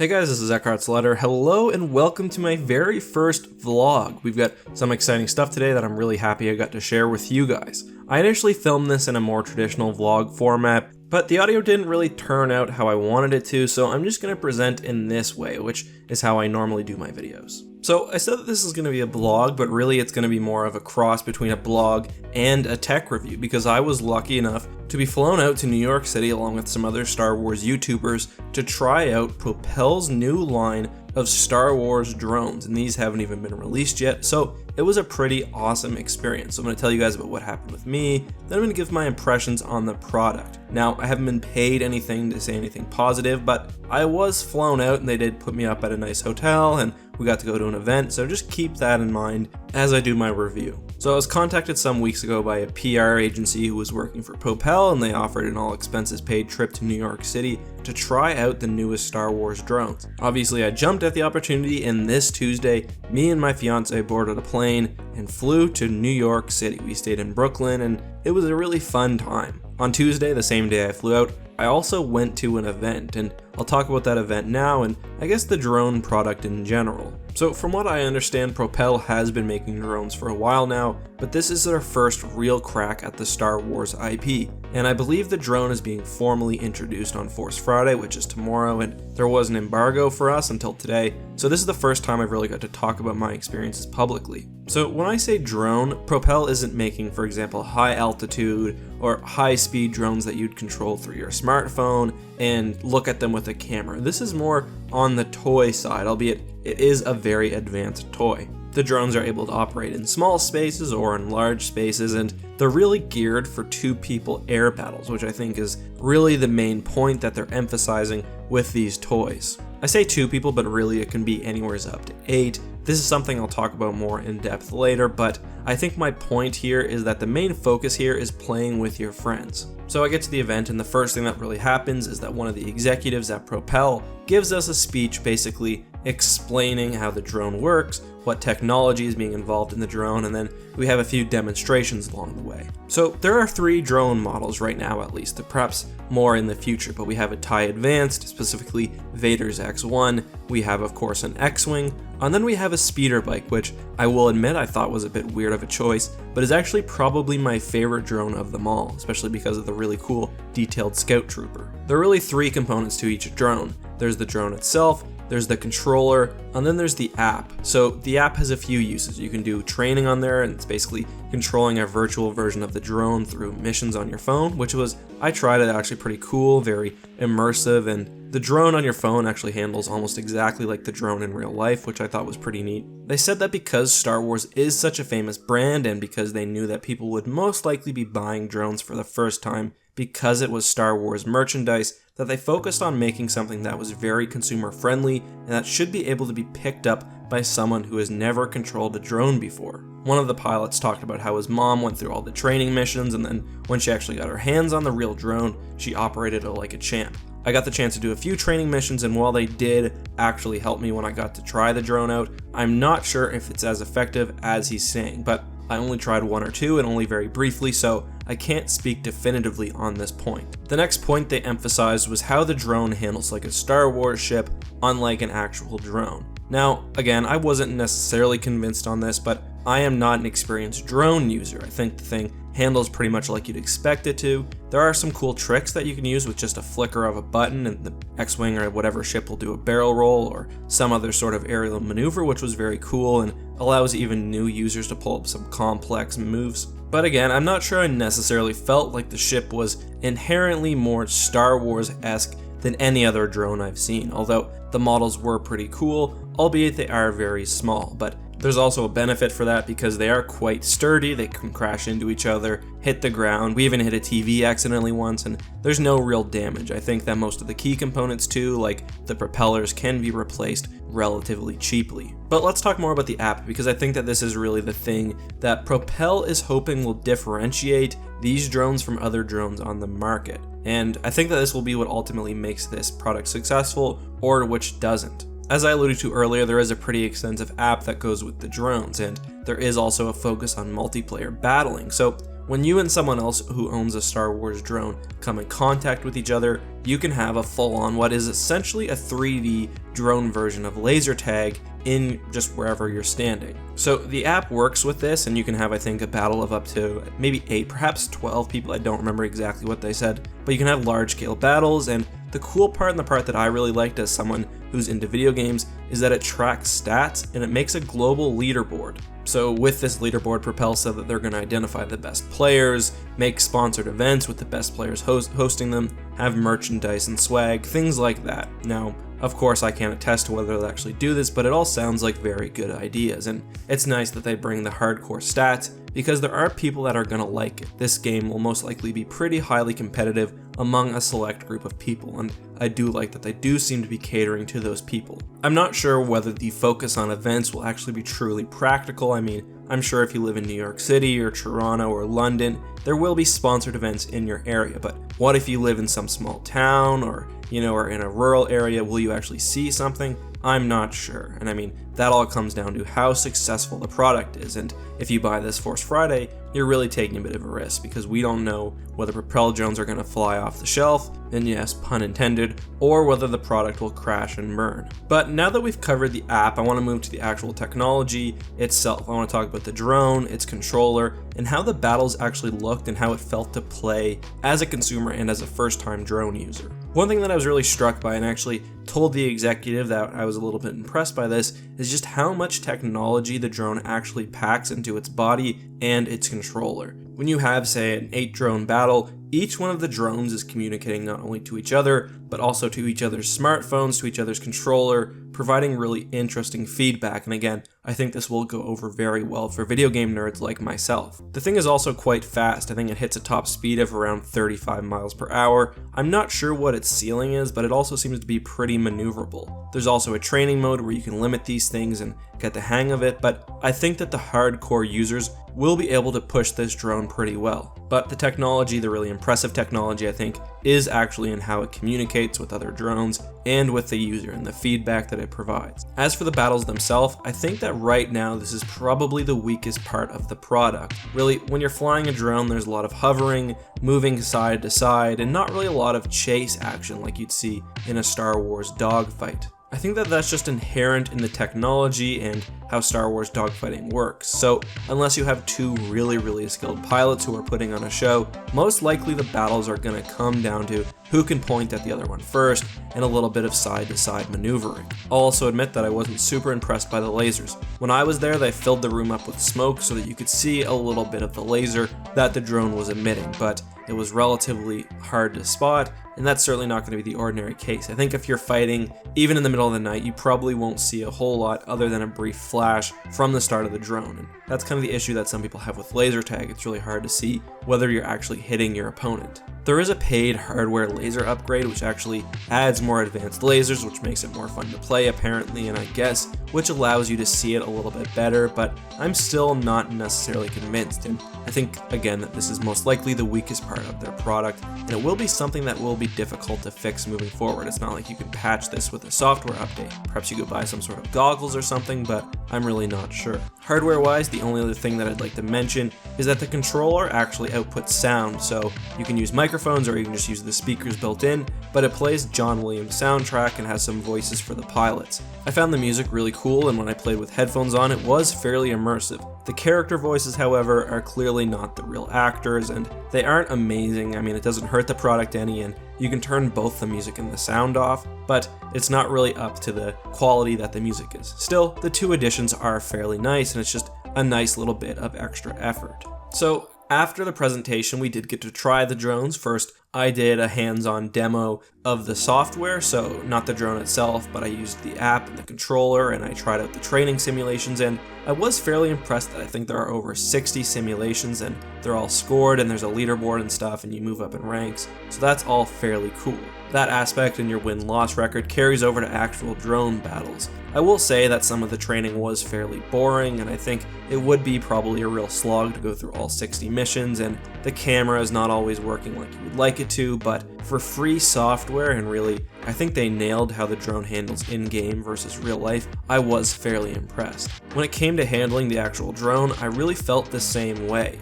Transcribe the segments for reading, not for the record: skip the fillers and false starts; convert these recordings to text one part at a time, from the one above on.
Hey guys, this is EckhartsLadder. Hello and welcome to my very first vlog. We've got some exciting stuff today that I'm really happy I got to share with you guys. I initially filmed this in a more traditional vlog format, but the audio didn't really turn out how I wanted it to, so I'm just going to present in this way, which is how I normally do my videos. So I said that this is going to be a blog, but really it's going to be more of a cross between a blog and a tech review, because I was lucky enough to be flown out to New York City along with some other Star Wars YouTubers to try out Propel's new line of Star Wars drones, and these haven't even been released yet, so it was a pretty awesome experience. So I'm going to tell you guys about what happened with me, then I'm going to give my impressions on the product. Now, I haven't been paid anything to say anything positive, but I was flown out and they did put me up at a nice hotel and we got to go to an event, so just keep that in mind as I do my review. So I was contacted some weeks ago by a PR agency who was working for Propel, and they offered an all expenses paid trip to New York City to try out the newest Star Wars drones. Obviously I jumped at the opportunity, and this Tuesday, me and my fiance boarded a plane and flew to New York City. We stayed in Brooklyn and it was a really fun time. On Tuesday, the same day I flew out, I also went to an event, and I'll talk about that event now and I guess the drone product in general. So from what I understand, Propel has been making drones for a while now, but this is their first real crack at the Star Wars IP. And I believe the drone is being formally introduced on Force Friday, which is tomorrow, and there was an embargo for us until today, so this is the first time I've really got to talk about my experiences publicly. So when I say drone, Propel isn't making, for example, high altitude or high speed drones that you'd control through your smartphone and look at them with a camera. This is more on the toy side, albeit it is a very advanced toy. The drones are able to operate in small spaces or in large spaces, and they're really geared for two-people air battles, which I think is really the main point that they're emphasizing with these toys. I say two people, but really it can be anywhere up to 8. This is something I'll talk about more in depth later, but I think my point here is that the main focus here is playing with your friends. So I get to the event, and the first thing that really happens is that one of the executives at Propel gives us a speech basically explaining how the drone works, what technology is being involved in the drone, and then we have a few demonstrations along the way. So there are 3 drone models right now, at least, perhaps more in the future, but we have a TIE Advanced, specifically Vader's X1, we have of course an X-Wing, and then we have a speeder bike, which I will admit I thought was a bit weird of a choice, but is actually probably my favorite drone of them all, especially because of the really cool detailed scout trooper. There are really 3 components to each drone. There's the drone itself, there's the controller, and then there's the app. So the app has a few uses. You can do training on there, and it's basically controlling a virtual version of the drone through missions on your phone, which was, I tried it, actually pretty cool, very immersive, and the drone on your phone actually handles almost exactly like the drone in real life, which I thought was pretty neat. They said that because Star Wars is such a famous brand, and because they knew that people would most likely be buying drones for the first time because it was Star Wars merchandise, that they focused on making something that was very consumer friendly and that should be able to be picked up by someone who has never controlled a drone before. One of the pilots talked about how his mom went through all the training missions, and then when she actually got her hands on the real drone, she operated it like a champ. I got the chance to do a few training missions, and while they did actually help me when I got to try the drone out, I'm not sure if it's as effective as he's saying, but I only tried 1 or 2 and only very briefly, so I can't speak definitively on this point. The next point they emphasized was how the drone handles like a Star Wars ship, unlike an actual drone. Now, again, I wasn't necessarily convinced on this, but I am not an experienced drone user. I think the thing handles pretty much like you'd expect it to. There are some cool tricks that you can use with just a flicker of a button, and the X-Wing or whatever ship will do a barrel roll or some other sort of aerial maneuver, which was very cool and allows even new users to pull up some complex moves. But again, I'm not sure I necessarily felt like the ship was inherently more Star Wars-esque than any other drone I've seen, although the models were pretty cool, albeit they are very small. But there's also a benefit for that because they are quite sturdy, they can crash into each other, hit the ground, we even hit a TV accidentally once, and there's no real damage. I think that most of the key components too, like the propellers, can be replaced relatively cheaply. But let's talk more about the app, because I think that this is really the thing that Propel is hoping will differentiate these drones from other drones on the market. And I think that this will be what ultimately makes this product successful, or which doesn't. As I alluded to earlier, there is a pretty extensive app that goes with the drones, and there is also a focus on multiplayer battling. So when you and someone else who owns a Star Wars drone come in contact with each other, you can have a full-on what is essentially a 3D drone version of laser tag in just wherever you're standing. So the app works with this, and you can have, I think, a battle of up to maybe 8, perhaps 12 people. I don't remember exactly what they said, but you can have large-scale battles. And the cool part, and the part that I really liked as someone who's into video games, is that it tracks stats and it makes a global leaderboard. So with this leaderboard, Propel said that they're going to identify the best players, make sponsored events with the best players hosting them, have merchandise and swag, things like that. Now, of course, I can't attest to whether they'll actually do this, but it all sounds like very good ideas, and it's nice that they bring the hardcore stats, because there are people that are going to like it. This game will most likely be pretty highly competitive among a select group of people, and I do like that they do seem to be catering to those people. I'm not sure whether the focus on events will actually be truly practical. I mean, I'm sure if you live in New York City or Toronto or London, there will be sponsored events in your area, but what if you live in some small town or or in a rural area? Will you actually see something? I'm not sure. And I mean, that all comes down to how successful the product is. And if you buy this Force Friday, you're really taking a bit of a risk, because we don't know whether Propel drones are going to fly off the shelf, and yes, pun intended, or whether the product will crash and burn. But now that we've covered the app, I want to move to the actual technology itself. I want to talk about the drone, its controller, and how the battles actually looked and how it felt to play as a consumer and as a first-time drone user. One thing that I was really struck by, and actually told the executive that I was a little bit impressed by this, is just how much technology the drone actually packs into its body and its controller. When you have, say, an 8-drone battle, each one of the drones is communicating not only to each other, but also to each other's smartphones, to each other's controller, providing really interesting feedback. And again, I think this will go over very well for video game nerds like myself. The thing is also quite fast. I think it hits a top speed of around 35 miles per hour. I'm not sure what its ceiling is, but it also seems to be pretty maneuverable. There's also a training mode where you can limit these things and get the hang of it, but I think that the hardcore users will be able to push this drone pretty well. But the technology, the really impressive technology, I think, is actually in how it communicates with other drones and with the user and the feedback that it provides. As for the battles themselves, I think that right now this is probably the weakest part of the product. Really, when you're flying a drone, there's a lot of hovering, moving side to side, and not really a lot of chase action like you'd see in a Star Wars dogfight. I think that that's just inherent in the technology and how Star Wars dogfighting works. So unless you have two really skilled pilots who are putting on a show, most likely the battles are going to come down to who can point at the other one first and a little bit of side-to-side maneuvering. I'll also admit that I wasn't super impressed by the lasers. When I was there, they filled the room up with smoke so that you could see a little bit of the laser that the drone was emitting, but it was relatively hard to spot, and that's certainly not going to be the ordinary case. I think if you're fighting, even in the middle of the night, you probably won't see a whole lot other than a brief flash from the start of the drone, and that's kind of the issue that some people have with laser tag. It's really hard to see whether you're actually hitting your opponent. There is a paid hardware laser upgrade which actually adds more advanced lasers, which makes it more fun to play apparently, and I guess which allows you to see it a little bit better, but I'm still not necessarily convinced, and I think again that this is most likely the weakest part of their product, and it will be something that will be difficult to fix moving forward. It's not like you can patch this with a software update. Perhaps you could buy some sort of goggles or something, but I'm really not sure. Hardware wise, the only other thing that I'd like to mention is that the controller actually outputs sound, so you can use microphones or you can just use the speakers built in, but it plays John Williams soundtrack and has some voices for the pilots. I found the music really cool, and when I played with headphones on, it was fairly immersive. The character voices, however, are clearly not the real actors, and they aren't amazing. I mean, it doesn't hurt the product any, and you can turn both the music and the sound off, but it's not really up to the quality that the music is. Still, the two editions are fairly nice, and it's just a nice little bit of extra effort. So, after the presentation, we did get to try the drones. First, I did a hands-on demo of the software, so not the drone itself, but I used the app and the controller, and I tried out the training simulations, and I was fairly impressed that I think there are over 60 simulations, and they're all scored, and there's a leaderboard and stuff, and you move up in ranks, so that's all fairly cool. That aspect in your win-loss record carries over to actual drone battles. I will say that some of the training was fairly boring, and I think it would be probably a real slog to go through all 60 missions, and the camera is not always working like you would like it to, but for free software, and really, I think they nailed how the drone handles in-game versus real life, I was fairly impressed. When it came to handling the actual drone, I really felt the same way.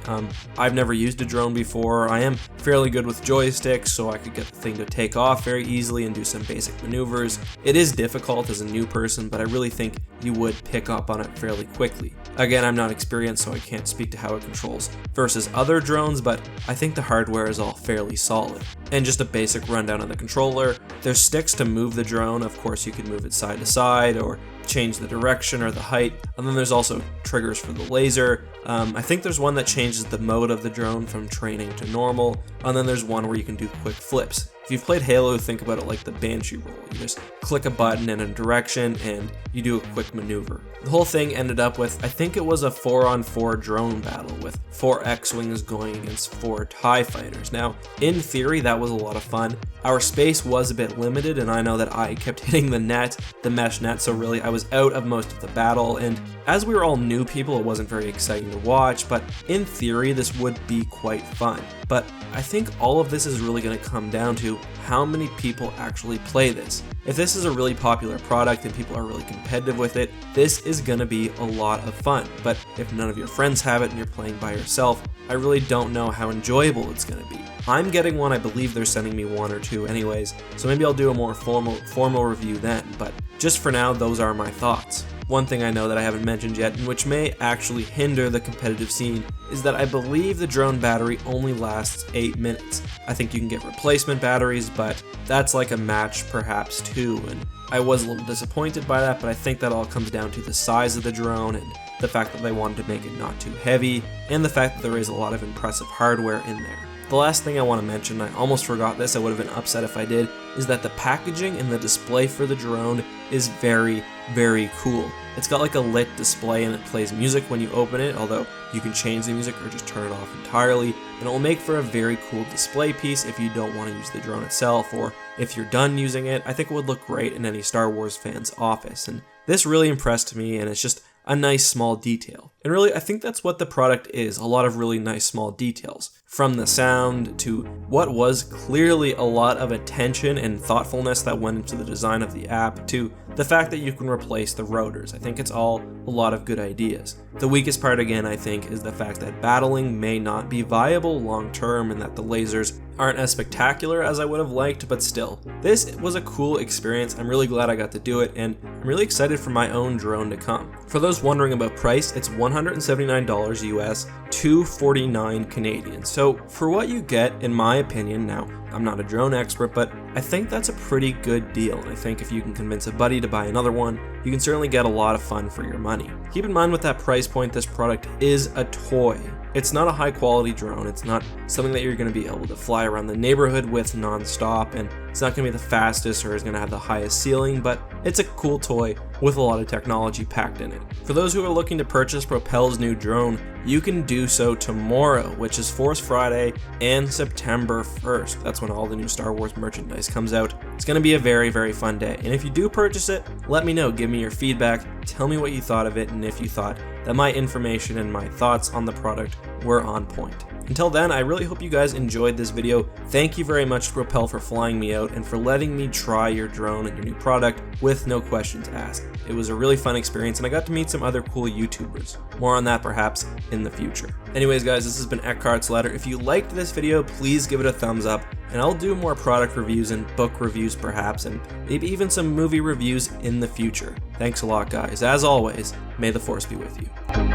I've never used a drone before. I am fairly good with joysticks, so I could get the thing to take off very easily and do some basic maneuvers. It is difficult as a new person, but I really think you would pick up on it fairly quickly. Again, I'm not experienced, so I can't speak to how it controls versus other drones, but I think the hardware is all fairly solid. And just a basic rundown of the controller, there's sticks to move the drone. Of course, you can move it side to side or change the direction or the height, and then there's also triggers for the laser. I think there's one that changes the mode of the drone from training to normal, and then there's one where you can do quick flips. If you've played Halo, think about it like the Banshee roll. You just click a button in a direction and you do a quick maneuver. The whole thing ended up with, I think it was a 4-on-4 drone battle with 4 X-Wings going against 4 TIE fighters. Now, in theory, that was a lot of fun. Our space was a bit limited, and I know that I kept hitting the mesh net, so really I was out of most of the battle, and as we were all new people, it wasn't very exciting to watch, but in theory, this would be quite fun. But I think all of this is really going to come down to how many people actually play this. If this is a really popular product and people are really competitive with it, this is going to be a lot of fun. But if none of your friends have it and you're playing by yourself, I really don't know how enjoyable it's going to be. I'm getting one. I believe they're sending me 1 or 2 anyways, so maybe I'll do a more formal review then, but just for now, those are my thoughts. One thing I know that I haven't mentioned yet, and which may actually hinder the competitive scene, is that I believe the drone battery only lasts 8 minutes. I think you can get replacement batteries, but that's like a match perhaps too, and I was a little disappointed by that, but I think that all comes down to the size of the drone and the fact that they wanted to make it not too heavy, and the fact that there is a lot of impressive hardware in there. The last thing I want to mention, I almost forgot this, I would have been upset if I did, is that the packaging and the display for the drone is very, very cool. It's got like a lit display and it plays music when you open it, although you can change the music or just turn it off entirely, and it will make for a very cool display piece if you don't want to use the drone itself, or if you're done using it. I think it would look great in any Star Wars fan's office, and this really impressed me, and it's just a nice small detail. And really, I think that's what the product is, a lot of really nice small details. From the sound to what was clearly a lot of attention and thoughtfulness that went into the design of the app, to the fact that you can replace the rotors. I think it's all a lot of good ideas. The weakest part, again, I think, is the fact that battling may not be viable long term and that the lasers aren't as spectacular as I would have liked, but still, this was a cool experience. I'm really glad I got to do it, and I'm really excited for my own drone to come. For those wondering about price, it's $179 US, $249 Canadian. So for what you get, in my opinion, now I'm not a drone expert, but I think that's a pretty good deal, and I think if you can convince a buddy to buy another one, you can certainly get a lot of fun for your money. Keep in mind with that price point, this product is a toy. It's not a high quality drone, it's not something that you're going to be able to fly around the neighborhood with non-stop, and it's not going to be the fastest or is going to have the highest ceiling, but it's a cool toy with a lot of technology packed in it. For those who are looking to purchase Propel's new drone, you can do so tomorrow, which is Force Friday, and September 1st. That's when all the new Star Wars merchandise comes out. It's going to be a very, very fun day, and if you do purchase it, let me know, give me your feedback, tell me what you thought of it, and if you thought that my information and my thoughts on the product were on point. Until then, I really hope you guys enjoyed this video. Thank you very much to Propel for flying me out and for letting me try your drone and your new product with no questions asked. It was a really fun experience, and I got to meet some other cool YouTubers. More on that perhaps in the future. Anyways guys, this has been EckhartsLadder. If you liked this video, please give it a thumbs up, and I'll do more product reviews and book reviews perhaps, and maybe even some movie reviews in the future. Thanks a lot guys. As always, may the Force be with you.